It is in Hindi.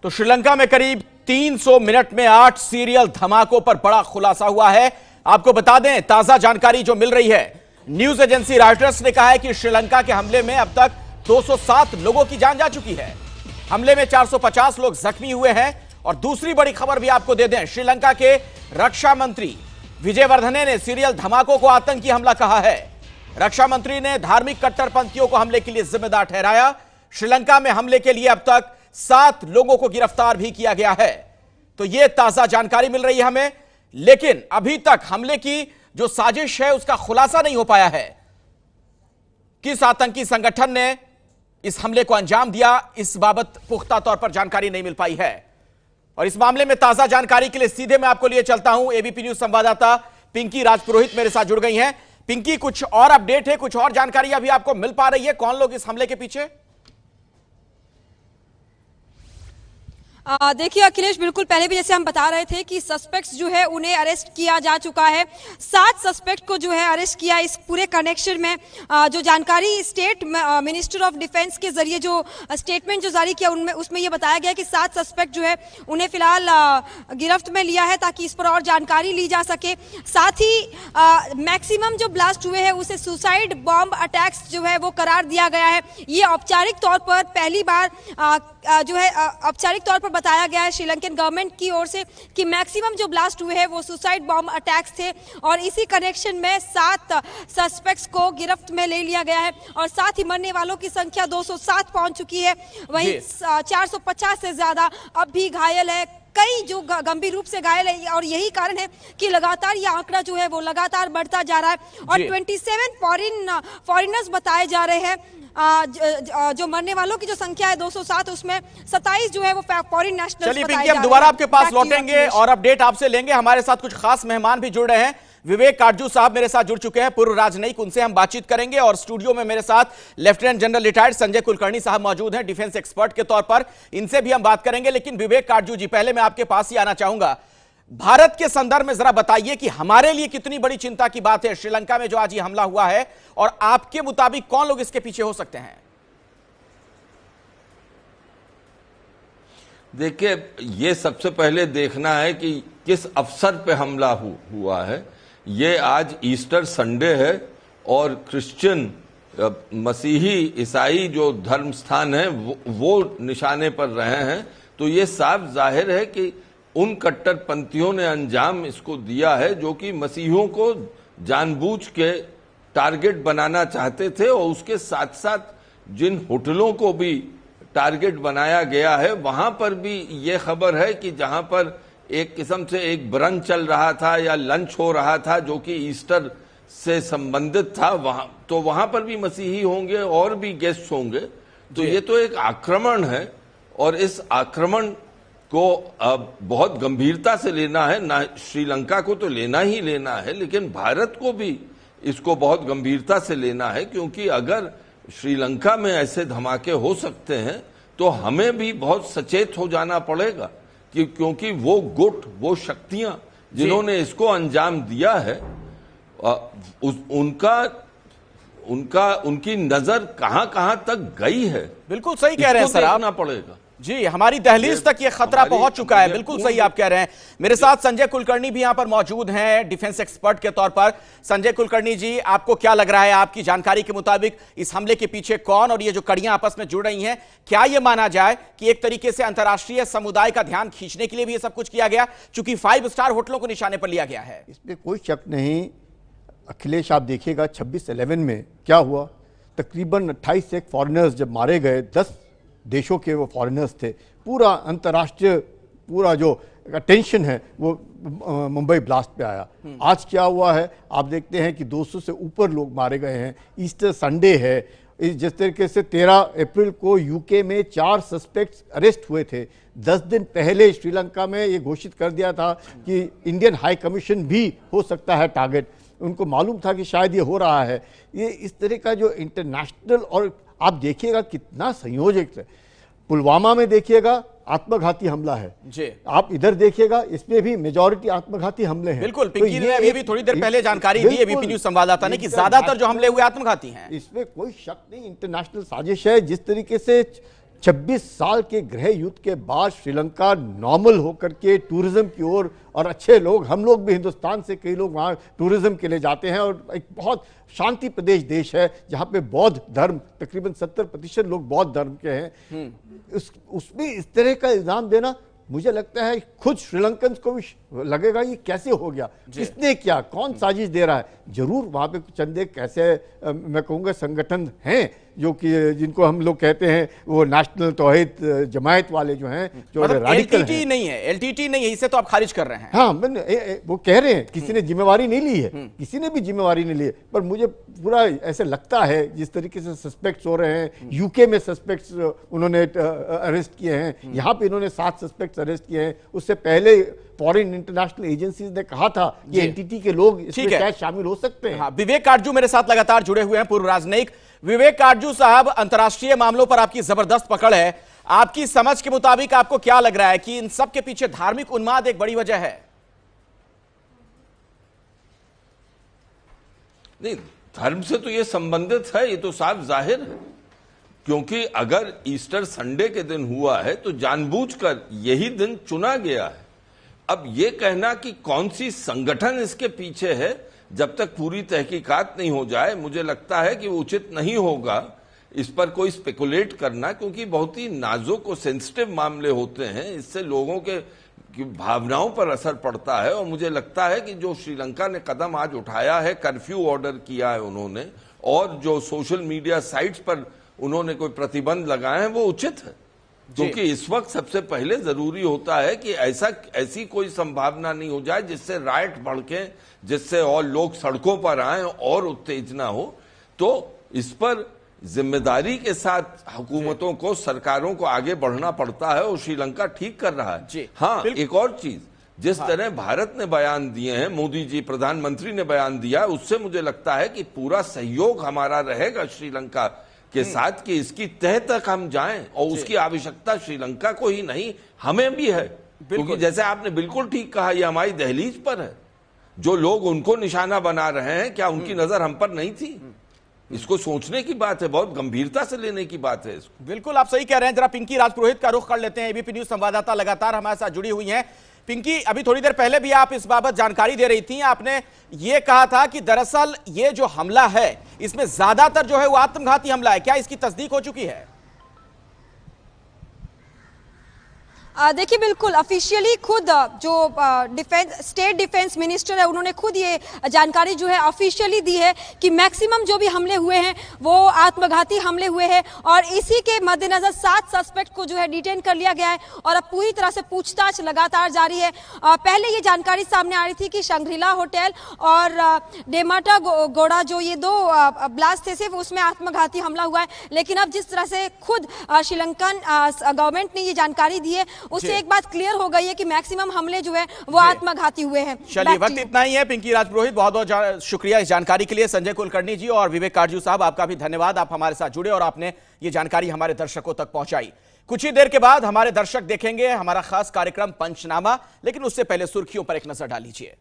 तो श्रीलंका में करीब 300 मिनट में 8 सीरियल धमाकों पर बड़ा खुलासा हुआ है। आपको बता दें, ताजा जानकारी जो मिल रही है, न्यूज एजेंसी रॉयटर्स ने कहा है कि श्रीलंका के हमले में अब तक 207 लोगों की जान जा चुकी है। हमले में 450 लोग जख्मी हुए हैं। और दूसरी बड़ी खबर भी आपको दे दें, श्रीलंका के रक्षा मंत्री विजयवर्धने ने सीरियल धमाकों को आतंकी हमला कहा है। रक्षा मंत्री ने धार्मिक कट्टरपंथियों को हमले के लिए जिम्मेदार ठहराया। श्रीलंका में हमले के लिए अब तक 7 लोगों को गिरफ्तार भी किया गया है। तो यह ताजा जानकारी मिल रही है हमें, लेकिन अभी तक हमले की जो साजिश है उसका खुलासा नहीं हो पाया है। किस आतंकी संगठन ने इस हमले को अंजाम दिया, इस बाबत पुख्ता तौर पर जानकारी नहीं मिल पाई है। और इस मामले में ताजा जानकारी के लिए सीधे मैं आपको लिए चलता हूं। एबीपी न्यूज संवाददाता पिंकी राजपुरोहित मेरे साथ जुड़ गई हैं। पिंकी, कुछ और अपडेट है, कुछ और जानकारी अभी आपको मिल पा रही है? कौन लोग इस हमले के पीछे? देखिए अखिलेश, बिल्कुल पहले भी जैसे हम बता रहे थे कि सस्पेक्ट्स जो है उन्हें अरेस्ट किया जा चुका है। 7 सस्पेक्ट को जो है अरेस्ट किया। इस पूरे कनेक्शन में जो जानकारी स्टेट मिनिस्टर ऑफ डिफेंस के जरिए जो स्टेटमेंट जो जारी किया उनमें उसमें ये बताया गया कि 7 सस्पेक्ट जो है उन्हें फिलहाल गिरफ्त में लिया है ताकि इस पर और जानकारी ली जा सके। साथ ही मैक्सिमम जो ब्लास्ट हुए हैं उसे सुसाइड बॉम्ब अटैक्स जो है वो करार दिया गया है। ये औपचारिक तौर पर पहली बार जो है औपचारिक तौर पर बताया गया है श्रीलंकन गवर्नमेंट की ओर से कि मैक्सिमम जो ब्लास्ट हुए हैं वो सुसाइड बॉम्ब अटैक्स थे। और इसी कनेक्शन में 7 सस्पेक्ट्स को गिरफ्त में ले लिया गया है। और साथ ही मरने वालों की संख्या 207 पहुंच चुकी है। वहीं 450 से ज्यादा अब भी घायल है, कई जो गंभीर रूप से घायल है। और यही कारण है कि लगातार यह आंकड़ा जो है वो लगातार बढ़ता जा रहा है। और 27 फॉरेनर्स बताए जा रहे हैं। जो मरने वालों की जो संख्या है 207, उसमें 27 जो है वो फॉरेन नेशनल्स। चलिए पिंकी, हम दोबारा आपके पास लौटेंगे और अपडेट आपसे लेंगे। हमारे साथ कुछ खास मेहमान भी जुड़ रहे हैं। विवेक काटजू साहब मेरे साथ जुड़ चुके हैं, पूर्व राजनयिक, उनसे हम बातचीत करेंगे। और स्टूडियो में मेरे साथ lieutenant general retired Sanjay Kulkarni साहब मौजूद हैं, डिफेंस एक्सपर्ट के तौर पर, इनसे भी हम बात करेंगे। लेकिन विवेक काटजू जी, पहले मैं आपके पास ही आना चाहूंगा। भारत के संदर्भ में जरा बताइए कि हमारे लिए कितनी बड़ी चिंता की बात है श्रीलंका में जो आज ये हमला हुआ है, और आपके मुताबिक कौन लोग इसके पीछे हो सकते हैं? देखिए, ये सबसे पहले देखना है कि किस अवसर पे हमला हुआ है। ये आज ईस्टर संडे है और क्रिश्चियन मसीही ईसाई जो धर्म स्थान है वो निशाने पर रहे हैं। तो ये साफ जाहिर है कि उन कट्टरपंथियों ने अंजाम इसको दिया है जो कि मसीहियों को जानबूझ के टारगेट बनाना चाहते थे। और उसके साथ साथ जिन होटलों को भी टारगेट बनाया गया है, वहां पर भी ये खबर है कि जहां पर एक किस्म से एक ब्रंच चल रहा था या लंच हो रहा था जो कि ईस्टर से संबंधित था, वहां पर भी मसीही होंगे और भी गेस्ट होंगे। तो ये तो एक आक्रमण है और इस आक्रमण को बहुत गंभीरता से लेना है। ना श्रीलंका को तो लेना ही लेना है, लेकिन भारत को भी इसको बहुत गंभीरता से लेना है, क्योंकि अगर श्रीलंका में ऐसे धमाके हो सकते हैं तो हमें भी बहुत सचेत हो जाना पड़ेगा क्योंकि वो गुट, वो शक्तियां जिन्होंने इसको अंजाम दिया है, उनकी नजर कहां तक गई है। बिल्कुल सही कह रहे हैं सर आप। देखना पड़ेगा जी, हमारी दहलीज तक ये खतरा पहुंच चुका है। बिल्कुल सही आप कह रहे हैं। मेरे साथ संजय कुलकर्णी भी यहां पर मौजूद हैं, डिफेंस एक्सपर्ट के तौर पर। संजय कुलकर्णी जी, आपको क्या लग रहा है, आपकी जानकारी के मुताबिक इस हमले के पीछे कौन, और ये जो कड़ियां आपस में जुड़ रही हैं, क्या ये माना जाए कि एक तरीके से अंतर्राष्ट्रीय समुदाय का ध्यान खींचने के लिए भी ये सब कुछ किया गया, चूंकि 5 स्टार होटलों को निशाने पर लिया गया है? इसमें कोई शक नहीं अखिलेश। आप देखिएगा 26/11 में क्या हुआ। तकरीबन 28 से फॉरेनर्स जब मारे गए, 10 देशों के वो फॉरेनर्स थे। पूरा अंतर्राष्ट्रीय पूरा जो अटेंशन है वो मुंबई ब्लास्ट पे आया। आज क्या हुआ है, आप देखते हैं कि 200 से ऊपर लोग मारे गए हैं। ईस्टर संडे है। जिस तरीके से 13 अप्रैल को यूके में 4 सस्पेक्ट्स अरेस्ट हुए थे। 10 दिन पहले श्रीलंका में ये घोषित कर दिया था कि इंडियन हाई कमीशन भी हो सकता है टारगेट। उनको मालूम था कि शायद ये हो रहा है। ये इस तरह का जो इंटरनेशनल, और आप देखिएगा कितना संयोजक है। पुलवामा में देखिएगा आत्मघाती हमला है जी। आप इधर देखिएगा, इसमें भी मेजॉरिटी आत्मघाती हमले हैं। बिल्कुल, पिंकी ने अभी थोड़ी देर पहले जानकारी दी एबीपी न्यूज संवाददाता ने कि ज्यादातर जो हमले हुए आत्मघाती हैं। इसमें कोई शक नहीं, इंटरनेशनल साजिश है। जिस तरीके से 26 साल के गृह युद्ध के बाद श्रीलंका नॉर्मल होकर के टूरिज्म की ओर, और अच्छे लोग, हम लोग भी हिंदुस्तान से कई लोग वहाँ टूरिज्म के लिए जाते हैं, और एक बहुत शांति प्रदेश देश है जहाँ पे बौद्ध धर्म तकरीबन 70% लोग बौद्ध धर्म के हैं। उसमें इस तरह का इल्जाम देना, मुझे लगता है खुद श्रीलंकन को भी लगेगा ये कैसे हो गया, किसने किया, कौन साजिश दे रहा है। जरूर वहाँ पे चंद एक ऐसे मैं कहूँगा संगठन हैं जो कि जिनको हम लोग कहते हैं वो नेशनल तौहीद जमायत वाले जो हैं, जो मतलब रेडिकल एलटीटी हैं। नहीं है, एलटीटी नहीं है, इसे तो आप खारिज कर रहे हैं। हाँ, वो कह रहे हैं किसी ने जिम्मेवारी नहीं ली है, किसी ने भी जिम्मेवारी नहीं ली है, पर मुझे पूरा ऐसे लगता है जिस तरीके से सस्पेक्ट्स हो रहे हैं, यूके में सस्पेक्ट्स उन्होंने अरेस्ट किए हैं, यहाँ पे इन्होंने 7 सस्पेक्ट्स अरेस्ट किए हैं। उससे पहले फॉरेन इंटरनेशनल एजेंसीज ने कहा था कि एनटीटी के लोग इसमें शायद शामिल हो सकते हैं। हाँ, विवेक काटजू मेरे साथ लगातार जुड़े हुए हैं, पूर्व राजनयिक। विवेक काटजू साहब, अंतर्राष्ट्रीय मामलों पर आपकी जबरदस्त पकड़ है, आपकी समझ के मुताबिक आपको क्या लग रहा है कि इन सब के पीछे धार्मिक उन्माद एक बड़ी वजह है? नहीं, धर्म से तो ये संबंधित है, ये तो साफ जाहिर है, क्योंकि अगर ईस्टर संडे के दिन हुआ है तो जानबूझकर यही दिन चुना गया है। अब ये कहना कि कौन सी संगठन इसके पीछे है, जब तक पूरी तहकीकात नहीं हो जाए, मुझे लगता है कि वो उचित नहीं होगा इस पर कोई स्पेकुलेट करना, क्योंकि बहुत ही नाजुक और सेंसिटिव मामले होते हैं। इससे लोगों के भावनाओं पर असर पड़ता है, और मुझे लगता है कि जो श्रीलंका ने कदम आज उठाया है, कर्फ्यू ऑर्डर किया है उन्होंने, और जो सोशल मीडिया साइट्स पर उन्होंने कोई प्रतिबंध लगाए हैं, वो उचित है। क्योंकि इस वक्त सबसे पहले जरूरी होता है कि ऐसी कोई संभावना नहीं हो जाए जिससे राइट भड़के, जिससे और लोग सड़कों पर आए और उत्तेजना हो। तो इस पर जिम्मेदारी के साथ हुकूमतों को, सरकारों को आगे बढ़ना पड़ता है, और श्रीलंका ठीक कर रहा है। हाँ, एक और चीज, जिस तरह भारत ने बयान दिए हैं, मोदी जी प्रधानमंत्री ने बयान दिया, उससे मुझे लगता है कि पूरा सहयोग हमारा रहेगा श्रीलंका के साथ कि इसकी तह तक हम जाएं, और उसकी आवश्यकता श्रीलंका को ही नहीं हमें भी है। क्योंकि जैसे आपने बिल्कुल ठीक कहा, ये हमारी दहलीज पर है। जो लोग उनको निशाना बना रहे हैं, क्या उनकी नजर हम पर नहीं थी? इसको सोचने की बात है, बहुत गंभीरता से लेने की बात है इसको। बिल्कुल आप सही कह रहे हैं। जरा पिंकी राजपुरोहित का रुख कर लेते हैं, एबीपी न्यूज संवाददाता लगातार हमारे साथ जुड़ी हुई हैं। पिंकी, अभी थोड़ी देर पहले भी आप इस बाबत जानकारी दे रही थी, आपने ये कहा था कि दरअसल ये जो हमला है इसमें ज्यादातर जो है वो आत्मघाती हमला है, क्या इसकी तस्दीक हो चुकी है? देखिए, बिल्कुल ऑफिशियली खुद जो स्टेट डिफेंस मिनिस्टर है उन्होंने खुद ये जानकारी जो है ऑफिशियली दी है कि मैक्सिमम जो भी हमले हुए हैं वो आत्मघाती हमले हुए हैं, और इसी के मद्देनजर 7 सस्पेक्ट को जो है डिटेन कर लिया गया है, और अब पूरी तरह से पूछताछ लगातार जारी है। पहले ये जानकारी सामने आ रही थी कि शंग्रीला होटल और डेमाटा गोड़ा जो ये 2 ब्लास्ट थे, सिर्फ उसमें आत्मघाती हमला हुआ है। लेकिन अब जिस तरह से खुद श्रीलंकन गवर्नमेंट ने ये जानकारी दी है, उससे एक बात क्लियर हो गई है कि मैक्सिमम हमले जो है वो आत्मघाती हुए हैं। चलिए, वक्त इतना ही है। पिंकी राजपुरोहित, बहुत बहुत शुक्रिया इस जानकारी के लिए। संजय कुलकर्णी जी और विवेक काटजू साहब, आपका भी धन्यवाद, आप हमारे साथ जुड़े और आपने ये जानकारी हमारे दर्शकों तक पहुंचाई। कुछ ही देर के बाद हमारे दर्शक देखेंगे हमारा खास कार्यक्रम पंचनामा, लेकिन उससे पहले सुर्खियों पर एक नजर डाल लीजिए।